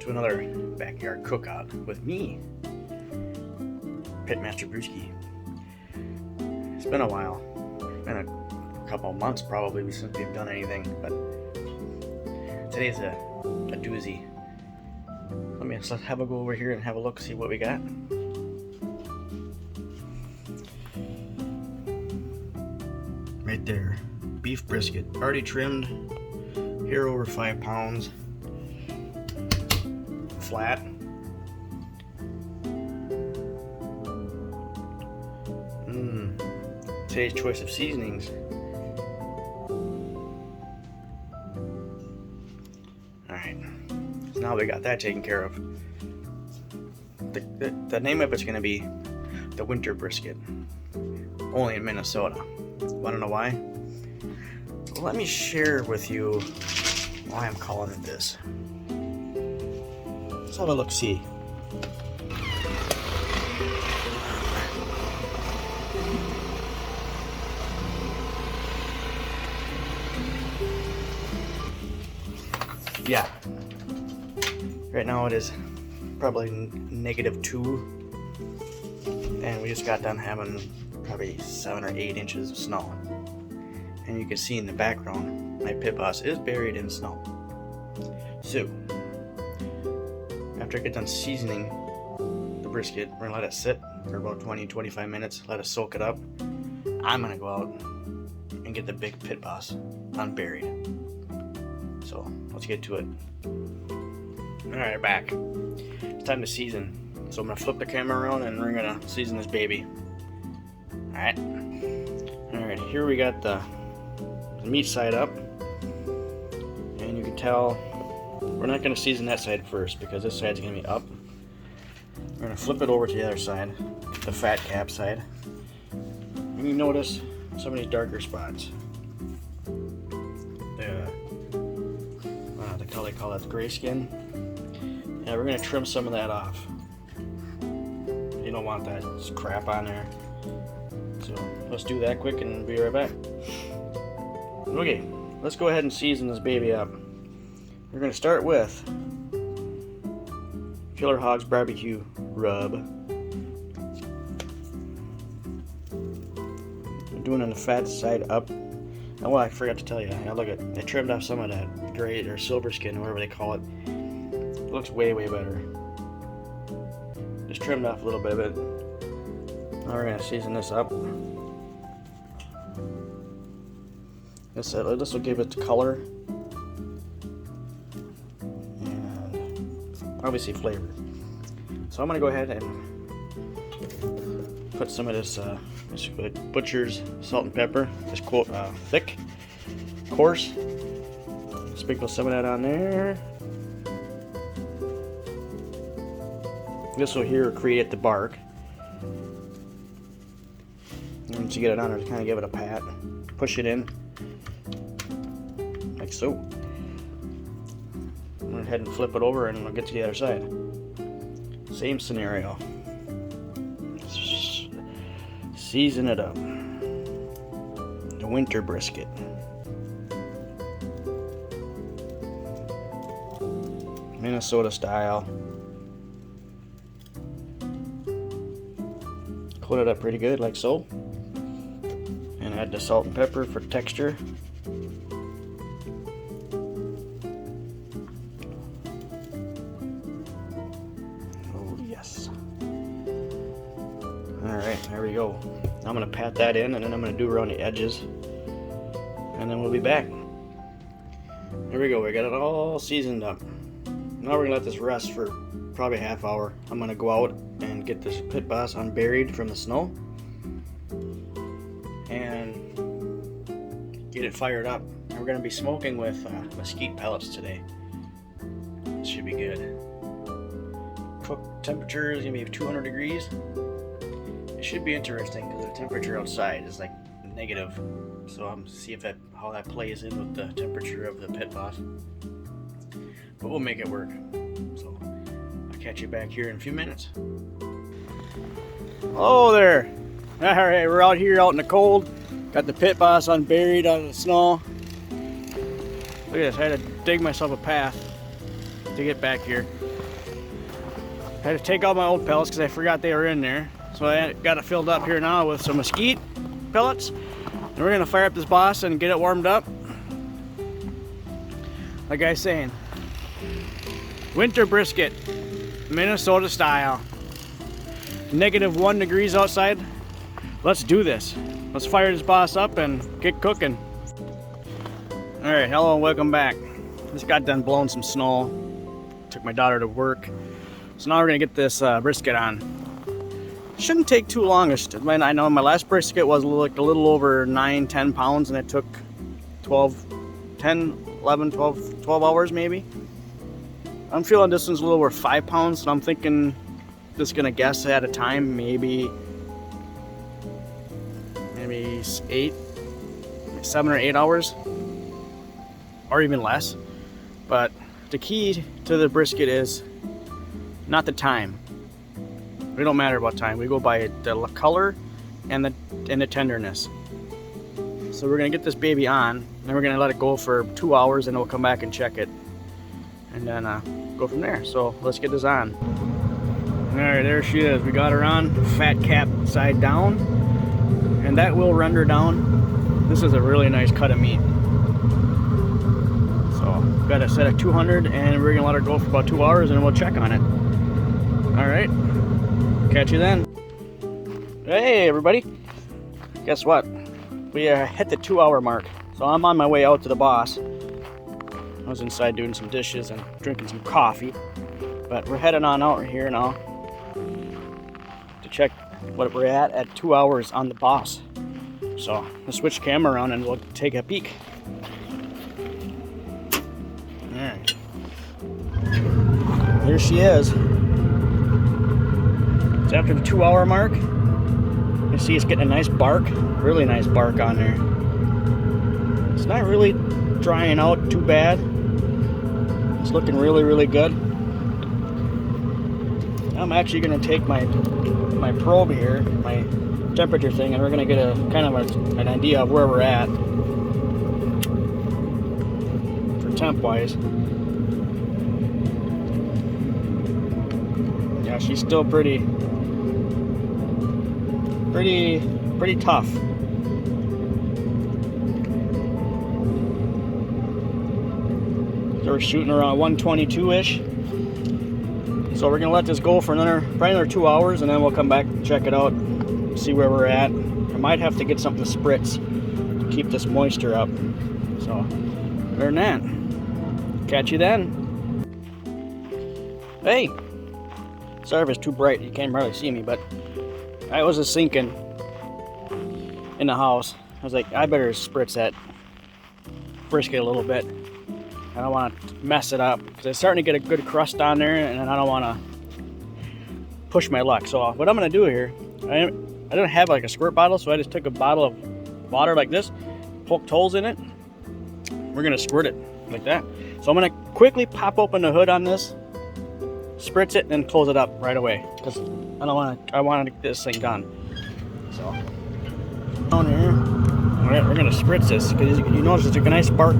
to another backyard cookout with me, Pitmaster Brisket. It's been a while. It's been a couple of months probably since we've done anything, but today's a doozy. Let's have a go over here and have a look, see what we got. Right there, beef brisket, already trimmed, here over 5 pounds, flat. Today's choice of seasonings. Alright, so now we got that taken care of. The name of it's going to be the winter brisket, only in Minnesota. Want to know why? Well, let me share with you why I'm calling it this. Let's have a look-see. Yeah, right now it is probably -2, and we just got done having probably 7 or 8 inches of snow, and you can see in the background my pit boss is buried in snow. So after I get done seasoning the brisket, we're gonna let it sit for about 20-25 minutes, let it soak it up. I'm gonna go out and get the big pit boss unburied. So let's get to it. Alright, back. It's time to season. So I'm gonna flip the camera around and we're gonna season this baby. Alright. Alright, here we got the meat side up. And you can tell we're not gonna season that side first because this side's gonna be up. We're gonna flip it over to the other side, the fat cap side. And you notice some of these darker spots. They call that gray skin. Yeah, we're gonna trim some of that off. You don't want that crap on there. So let's do that quick and be right back. Okay, let's go ahead and season this baby up. We're gonna start with Killer Hogs barbecue rub. I'm doing on the fat side up. Oh, I forgot to tell you. Now look at, they trimmed off some of that gray or silver skin, whatever they call it. It looks way better. Just trimmed off a little bit of it. Now we're gonna season this up. This will give it the color and obviously flavor. So I'm gonna go ahead and put some of this butcher's salt and pepper, this thick, coarse. Sprinkle some of that on there. This will here create the bark. And once you get it on there, kind of give it a pat, push it in, like so. I'm gonna go ahead and flip it over, and we'll get to the other side. Same scenario. Season it up. The winter brisket. Minnesota style. Coat it up pretty good, like so. And add the salt and pepper for texture. Oh, yes. Alright, there we go. I'm going to pat that in, and then I'm going to do around the edges, and then we'll be back. There we go, we got it all seasoned up. Now we're going to let this rest for probably a half hour. I'm going to go out and get this pit boss unburied from the snow and get it fired up. And we're going to be smoking with mesquite pellets today. This should be good. Cook temperature is going to be 200 degrees. It should be interesting because the temperature outside is like negative, so I'm see if how that plays in with the temperature of the pit boss. But we'll make it work. So I'll catch you back here in a few minutes. Hello there. All right, we're out here out in the cold. Got the pit boss unburied out of the snow. Look at this. I had to dig myself a path to get back here. I had to take out my old pellets because I forgot they were in there. So I got it filled up here now with some mesquite pellets. And we're gonna fire up this boss and get it warmed up. Like I was saying, winter brisket, Minnesota style. -1 degrees outside. Let's do this. Let's fire this boss up and get cooking. All right, hello and welcome back. Just got done blowing some snow. Took my daughter to work. So now we're gonna get this brisket on. Shouldn't take too long. I know my last brisket was a little over 9-10 pounds, and it took 12 hours maybe. I'm feeling this one's a little over 5 pounds, and I'm thinking, just gonna guess at a time, maybe 7 or 8 hours, or even less. But the key to the brisket is not the time. We don't matter about time. We go by the color and the tenderness. So we're gonna get this baby on, and we're gonna let it go for 2 hours, and we'll come back and check it, and then go from there. So let's get this on. All right, there she is. We got her on, fat cap side down, and that will render down. This is a really nice cut of meat. So got it set at 200, and we're gonna let her go for about 2 hours, and we'll check on it. All right. Catch you then. Hey everybody, guess what? We hit the 2 hour mark. So I'm on my way out to the boss. I was inside doing some dishes and drinking some coffee, but we're heading on out here now to check what we're at 2 hours on the boss. So let's switch the camera around and we'll take a peek. All right, here she is. After the 2 hour mark, you see it's getting a nice bark, really nice bark on there. It's not really drying out too bad. It's looking really, really good. I'm actually going to take my probe here, my temperature thing, and we're going to get a kind of an idea of where we're at for temp wise. Yeah, she's still pretty tough. So we're shooting around 122-ish. So we're gonna let this go for probably another 2 hours, and then we'll come back and check it out, see where we're at. I might have to get something to spritz to keep this moisture up. So other than that, catch you then. Hey, sorry if it's too bright, you can't hardly see me, but I was just thinking in the house, I was like, I better spritz that brisket a little bit. I don't want to mess it up because it's starting to get a good crust on there, and I don't want to push my luck. So what I'm going to do here, I don't have like a squirt bottle, so I just took a bottle of water like this, poked holes in it. We're going to squirt it like that. So I'm going to quickly pop open the hood on this, spritz it, and then close it up right away because I want to get this thing done. So down here, all right, we're going to spritz this because you notice it's a nice bark.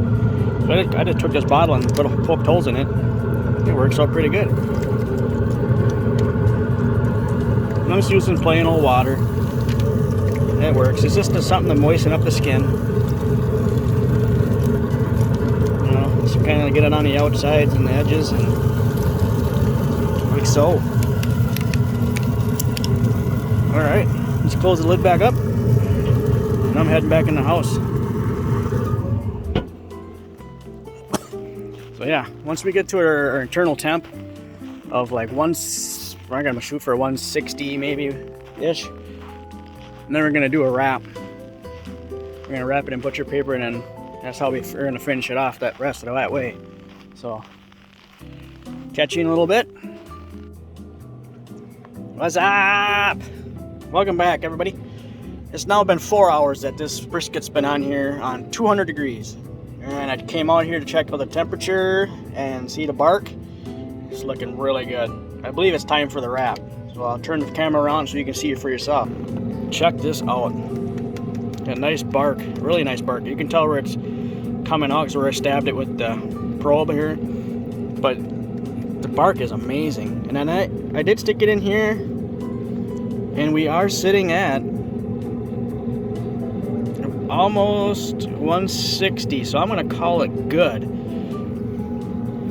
So I just took this bottle and poked holes in it. It works out pretty good. I'm just using plain old water. It works. It's just something to moisten up the skin. You know, just kind of get it on the outsides and the edges, and like so. All right, let's close the lid back up, and I'm heading back in the house. So yeah, once we get to our internal temp of like I'm gonna shoot for 160 maybe ish, and then we're gonna do a wrap. We're gonna wrap it in butcher paper, and then that's how we're gonna finish it off that rest of that way. So catch you in a little bit. What's up? Welcome back, everybody. It's now been 4 hours that this brisket's been on here on 200 degrees. And I came out here to check out the temperature and see the bark. It's looking really good. I believe it's time for the wrap. So I'll turn the camera around so you can see it for yourself. Check this out. A nice bark, really nice bark. You can tell where it's coming out because where I stabbed it with the probe here. But the bark is amazing. And then I did stick it in here, and we are sitting at almost 160, so I'm gonna call it good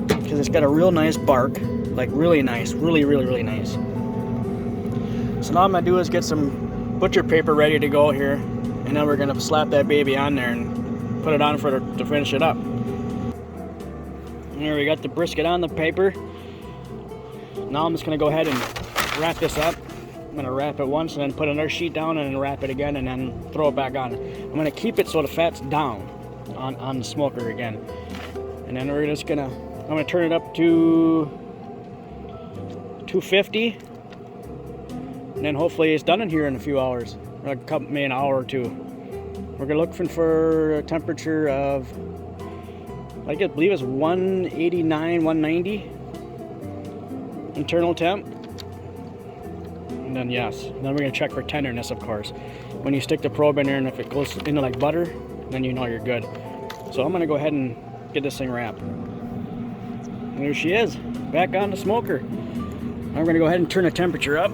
because it's got a real nice bark, like really nice, really nice. So now I'm gonna do is get some butcher paper ready to go here, and then we're gonna slap that baby on there and put it on to finish it up. Here we got the brisket on the paper. Now I'm just gonna go ahead and wrap this up. I'm gonna wrap it once and then put another sheet down and then wrap it again and then throw it back on. I'm gonna keep it so the fat's down on the smoker again. And then we're just gonna, I'm gonna turn it up to 250. And then hopefully it's done in here in a few hours, or maybe an hour or two. We're gonna look for a temperature of, I believe it's 189, 190 internal temp. And then yes, and then we're gonna check for tenderness, of course. When you stick the probe in there and if it goes into like butter, then you know you're good. So I'm gonna go ahead and get this thing wrapped. And there she is, back on the smoker. Now we're gonna go ahead and turn the temperature up.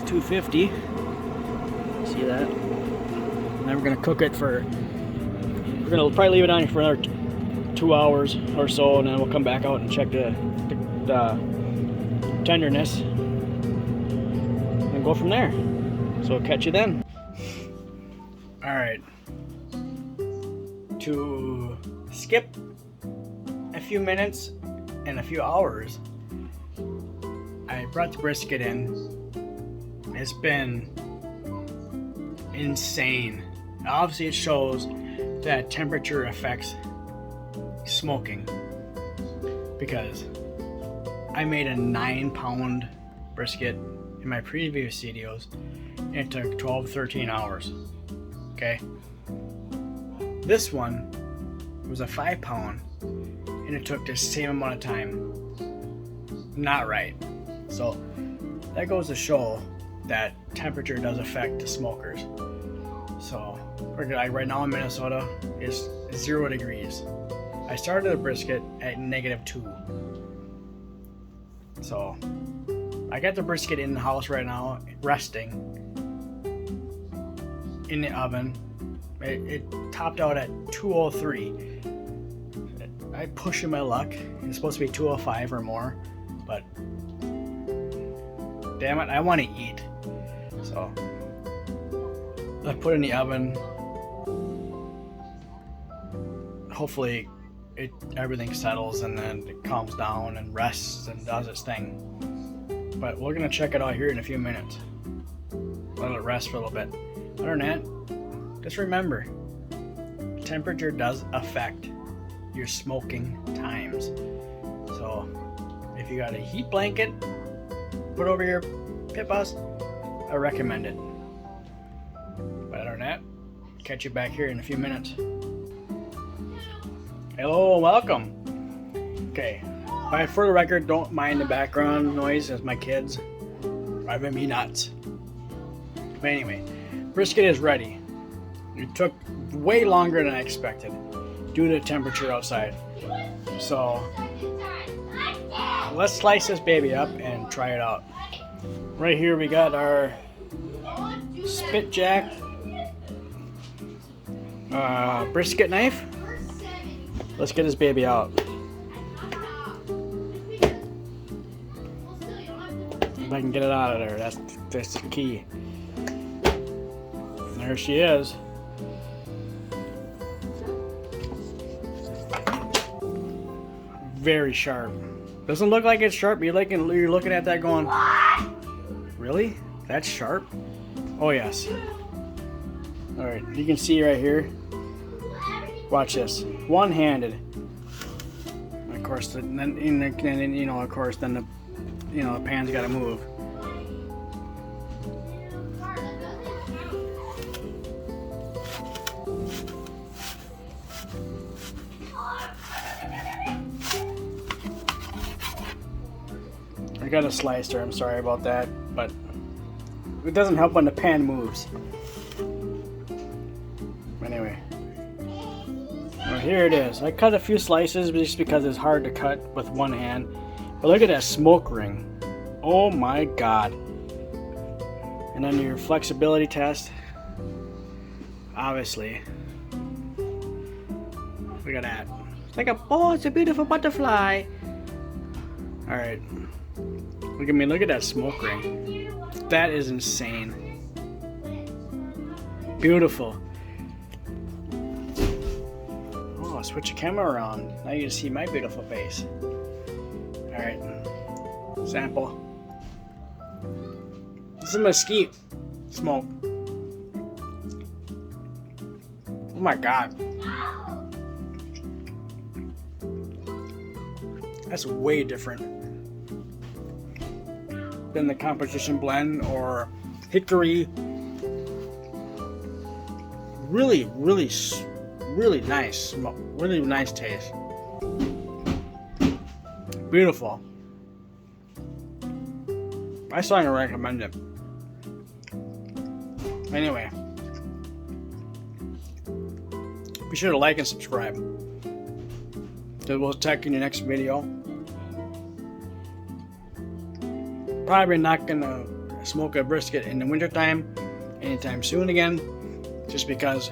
250. See that? And then we're gonna cook it for, we're gonna probably leave it on for another 2 hours or so, and then we'll come back out and check the tenderness and go from there. So I'll catch you then. All right, to skip a few minutes and a few hours, I brought the brisket in. It's been insane. Obviously it shows that temperature affects smoking, because I made a 9-pound brisket in my previous videos and it took 12 to 13 hours. Okay, this one was a 5-pound and it took the same amount of time. Not right. So that goes to show that temperature does affect the smokers. So like right now in Minnesota it's 0 degrees. I started the brisket at -2. So I got the brisket in the house right now, resting in the oven. It topped out at 203. I pushing my luck. It's supposed to be 205 or more, but damn it, I want to eat. So I put it in the oven. Hopefully everything settles and then it calms down and rests and does its thing. But we're gonna check it out here in a few minutes. Let it rest for a little bit. Other than that, just remember, temperature does affect your smoking times. So if you got a heat blanket, put over your pit boss, I recommend it. But other than that, catch you back here in a few minutes. Hello, welcome. Okay, for the record, don't mind the background noise as my kids driving me nuts. But anyway, brisket is ready. It took way longer than I expected due to the temperature outside. So let's slice this baby up and try it out. Right here we got our spit jack brisket knife. Let's get this baby out. If I can get it out of there, that's the key. There she is. Very sharp. Doesn't look like it's sharp, but you're looking at that going, really? That's sharp? Oh yes. Alright, you can see right here. Watch this. One-handed. Of course, then the pan's got to move. I got a slicer. I'm sorry about that, but it doesn't help when the pan moves. Anyway. Well, here it is. I cut a few slices just because it's hard to cut with one hand. But look at that smoke ring. Oh my god. And then your flexibility test. Obviously. Look at that. It's like it's a beautiful butterfly. Alright. Look at me, look at that smoke ring. That is insane. Beautiful. Oh, switch your camera around. Now you can see my beautiful face. Alright. Sample. This is mesquite smoke. Oh my god. That's way different than the composition blend or hickory. Really nice. Really nice taste. Beautiful. I strongly recommend it. Anyway, be sure to like and subscribe. So we'll check in your next video. Probably not gonna smoke a brisket in the wintertime anytime soon again, just because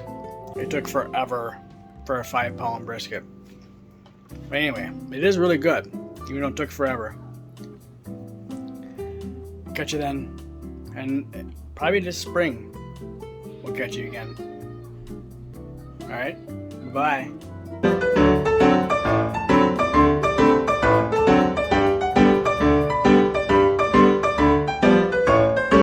it took forever for a 5-pound brisket. But anyway, it is really good, even though it took forever. Catch you then, and probably this spring we'll catch you again. Alright, bye.